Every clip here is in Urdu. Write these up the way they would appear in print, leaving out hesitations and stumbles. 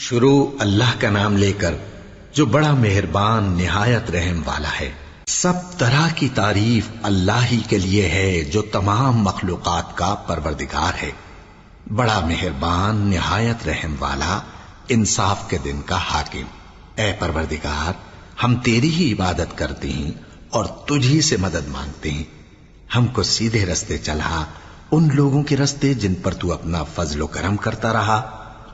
شروع اللہ کا نام لے کر جو بڑا مہربان نہایت رحم والا ہے۔ سب طرح کی تعریف اللہ ہی کے لیے ہے جو تمام مخلوقات کا پروردگار ہے، بڑا مہربان نہایت رحم والا، انصاف کے دن کا حاکم۔ اے پروردگار، ہم تیری ہی عبادت کرتے ہیں اور تجھی سے مدد مانگتے ہیں۔ ہم کو سیدھے رستے چلا، ان لوگوں کے رستے جن پر تو اپنا فضل و کرم کرتا رہا،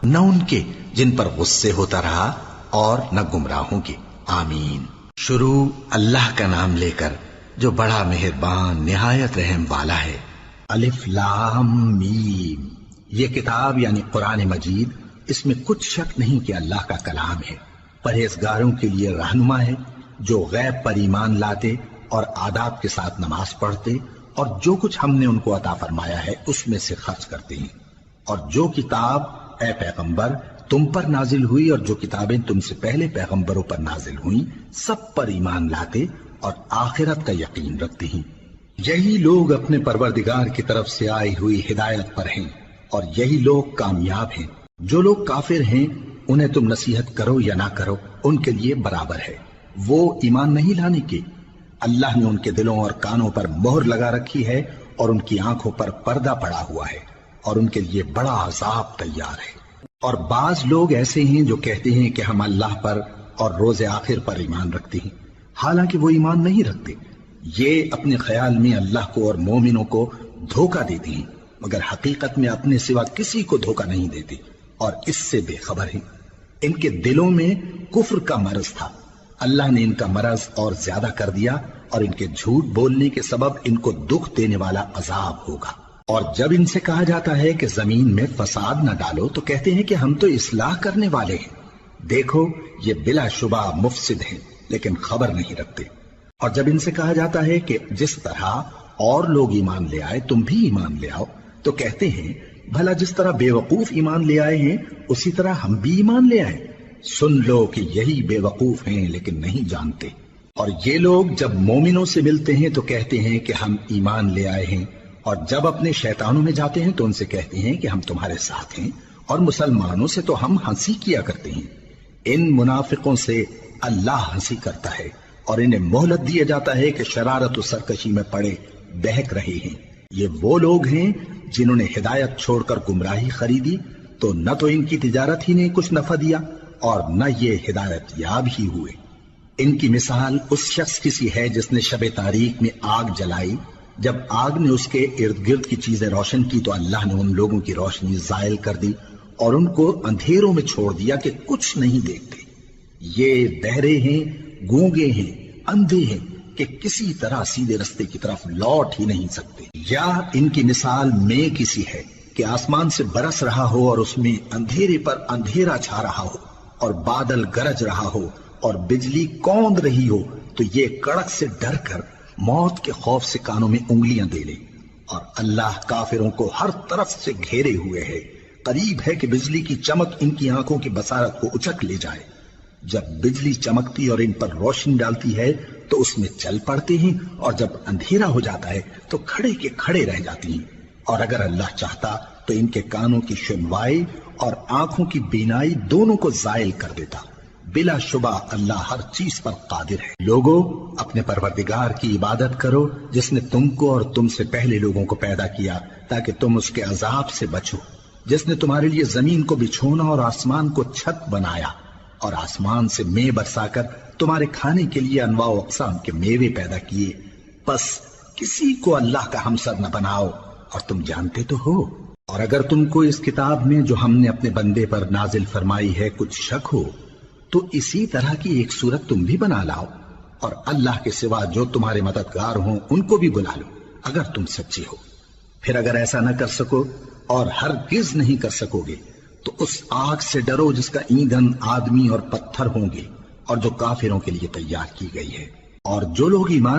نہ ان کے جن پر غصے ہوتا رہا، اور نہ گمراہوں کے۔ آمین۔ شروع اللہ کا نام لے کر جو بڑا مہربان نہایت رحم والا ہے۔ الف لام میم۔ یہ کتاب یعنی قرآن مجید، اس میں کچھ شک نہیں کہ اللہ کا کلام ہے، پرہیزگاروں کے لیے رہنما ہے، جو غیب پر ایمان لاتے اور آداب کے ساتھ نماز پڑھتے اور جو کچھ ہم نے ان کو عطا فرمایا ہے اس میں سے خرچ کرتے ہیں، اور جو کتاب اے پیغمبر تم پر نازل ہوئی اور جو کتابیں تم سے پہلے پیغمبروں پر نازل ہوئیں سب پر ایمان لاتے اور آخرت کا یقین رکھتے ہیں۔ یہی لوگ اپنے پروردگار کی طرف سے آئی ہوئی ہدایت پر ہیں اور یہی لوگ کامیاب ہیں۔ جو لوگ کافر ہیں انہیں تم نصیحت کرو یا نہ کرو ان کے لیے برابر ہے، وہ ایمان نہیں لانے کے۔ اللہ نے ان کے دلوں اور کانوں پر مہر لگا رکھی ہے اور ان کی آنکھوں پر پردہ پڑا ہوا ہے اور ان کے لیے بڑا عذاب تیار ہے۔ اور بعض لوگ ایسے ہیں جو کہتے ہیں کہ ہم اللہ پر اور روز آخر پر ایمان رکھتے ہیں، حالانکہ وہ ایمان نہیں رکھتے۔ یہ اپنے خیال میں اللہ کو اور مومنوں کو دھوکہ دیتے ہیں، مگر حقیقت میں اپنے سوا کسی کو دھوکہ نہیں دیتے اور اس سے بے خبر ہیں۔ ان کے دلوں میں کفر کا مرض تھا، اللہ نے ان کا مرض اور زیادہ کر دیا اور ان کے جھوٹ بولنے کے سبب ان کو دکھ دینے والا عذاب ہوگا۔ اور جب ان سے کہا جاتا ہے کہ زمین میں فساد نہ ڈالو تو کہتے ہیں کہ ہم تو اصلاح کرنے والے ہیں۔ دیکھو یہ بلا شبہ مفسد ہیں لیکن خبر نہیں رکھتے۔ اور جب ان سے کہا جاتا ہے کہ جس طرح اور لوگ ایمان لے آئے تم بھی ایمان لے آؤ تو کہتے ہیں بھلا جس طرح بے وقوف ایمان لے آئے ہیں اسی طرح ہم بھی ایمان لے آئے۔ سن لو کہ یہی بے وقوف ہیں لیکن نہیں جانتے۔ اور یہ لوگ جب مومنوں سے ملتے ہیں تو کہتے ہیں کہ ہم ایمان لے آئے ہیں، اور جب اپنے شیطانوں میں جاتے ہیں تو ان سے کہتے ہیں کہ ہم تمہارے ساتھ ہیں، اور مسلمانوں سے تو ہم ہنسی کیا کرتے ہیں۔ ان منافقوں سے اللہ ہنسی کرتا ہے اور انہیں مہلت دیا جاتا ہے کہ شرارت و سرکشی میں پڑے بہک رہے ہیں۔ یہ وہ لوگ ہیں جنہوں نے ہدایت چھوڑ کر گمراہی خریدی، تو نہ تو ان کی تجارت ہی نے کچھ نفع دیا اور نہ یہ ہدایت یاب ہی ہوئے۔ ان کی مثال اس شخص کی سی ہے جس نے شب تاریک میں آگ جلائی، جب آگ نے اس کے ارد گرد کی چیزیں روشن کی تو اللہ نے ان لوگوں کی روشنی زائل کر دی اور ان کو اندھیروں میں چھوڑ دیا کہ کچھ نہیں دیکھتے۔ یہ بہرے ہیں، گونگے ہیں، اندھے ہیں کہ کسی طرح سیدھے رستے کی طرف لوٹ ہی نہیں سکتے۔ یا ان کی مثال میں کسی ہے کہ آسمان سے برس رہا ہو اور اس میں اندھیرے پر اندھیرا چھا رہا ہو اور بادل گرج رہا ہو اور بجلی کوند رہی ہو، تو یہ کڑک سے ڈر کر موت کے خوف سے کانوں میں انگلیاں دے لے۔ اور اللہ کافروں کو ہر طرف سے گھیرے ہوئے ہے، قریب ہے کہ بجلی کی چمک ان کی آنکھوں کی بصارت کو اچک لے جائے۔ جب بجلی چمکتی اور ان پر روشنی ڈالتی ہے تو اس میں چل پڑتے ہیں، اور جب اندھیرا ہو جاتا ہے تو کھڑے کے کھڑے رہ جاتی ہیں۔ اور اگر اللہ چاہتا تو ان کے کانوں کی سنوائی اور آنکھوں کی بینائی دونوں کو زائل کر دیتا۔ بلا شبہ اللہ ہر چیز پر قادر ہے۔ لوگو اپنے پروردگار کی عبادت کرو جس نے تم کو اور تم سے پہلے لوگوں کو پیدا کیا تاکہ تم اس کے عذاب سے بچو، جس نے تمہارے لیے زمین کو بچھونا اور آسمان کو چھت بنایا، اور آسمان سے مے برسا کر تمہارے کھانے کے لیے انواع و اقسام کے میوے پیدا کیے۔ پس کسی کو اللہ کا ہمسر نہ بناؤ، اور تم جانتے تو ہو۔ اور اگر تم کو اس کتاب میں جو ہم نے اپنے بندے پر نازل فرمائی ہے کچھ شک ہو تو اسی طرح کی ایک صورت تم بھی بنا لاؤ، اور اللہ کے سوا جو تمہارے مددگار ہوں ان کو بھی بلا لو اگر تم سچے ہو۔ پھر اگر ایسا نہ کر سکو اور ہرگز نہیں کر سکو گے تو اس آگ سے ڈرو جس کا ایندھن آدمی اور پتھر ہوں گے اور جو کافروں کے لیے تیار کی گئی ہے۔ اور جو لوگ ایمان